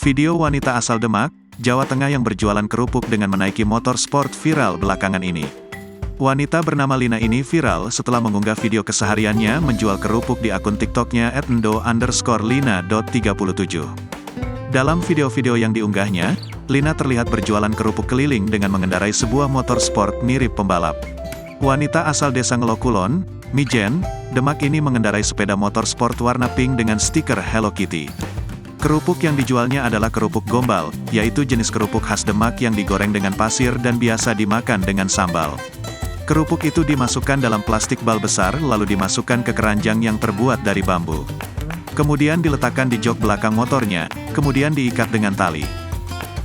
Video wanita asal Demak, Jawa Tengah yang berjualan kerupuk dengan menaiki motor sport viral belakangan ini. Wanita bernama Lina ini viral setelah mengunggah video kesehariannya menjual kerupuk di akun TikToknya @endo_lina.37. Dalam video-video yang diunggahnya, Lina terlihat berjualan kerupuk keliling dengan mengendarai sebuah motor sport mirip pembalap. Wanita asal desa Ngelokulon, Mijen, Demak ini mengendarai sepeda motor sport warna pink dengan stiker Hello Kitty. Kerupuk yang dijualnya adalah kerupuk gombal, yaitu jenis kerupuk khas Demak yang digoreng dengan pasir dan biasa dimakan dengan sambal. Kerupuk itu dimasukkan dalam plastik bal besar lalu dimasukkan ke keranjang yang terbuat dari bambu. Kemudian diletakkan di jok belakang motornya, kemudian diikat dengan tali.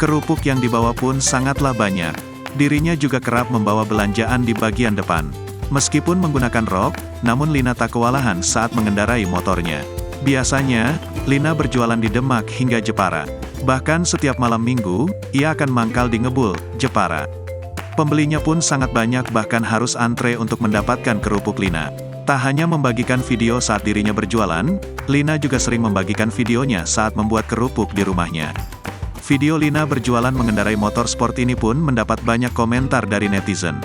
Kerupuk yang dibawa pun sangatlah banyak. Dirinya juga kerap membawa belanjaan di bagian depan. Meskipun menggunakan rok, namun Lina tak kewalahan saat mengendarai motornya. Biasanya, Lina berjualan di Demak hingga Jepara. Bahkan setiap malam minggu, ia akan mangkal di Ngebul, Jepara. Pembelinya pun sangat banyak bahkan harus antre untuk mendapatkan kerupuk Lina. Tak hanya membagikan video saat dirinya berjualan, Lina juga sering membagikan videonya saat membuat kerupuk di rumahnya. Video Lina berjualan mengendarai motor sport ini pun mendapat banyak komentar dari netizen.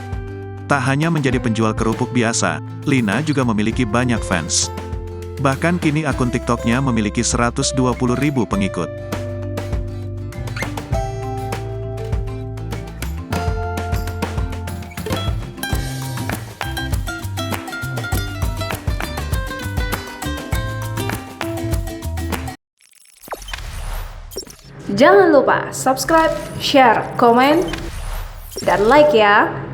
Tak hanya menjadi penjual kerupuk biasa, Lina juga memiliki banyak fans. Bahkan kini akun TikToknya memiliki 120.000 pengikut. Jangan lupa subscribe, share, komen, dan like ya!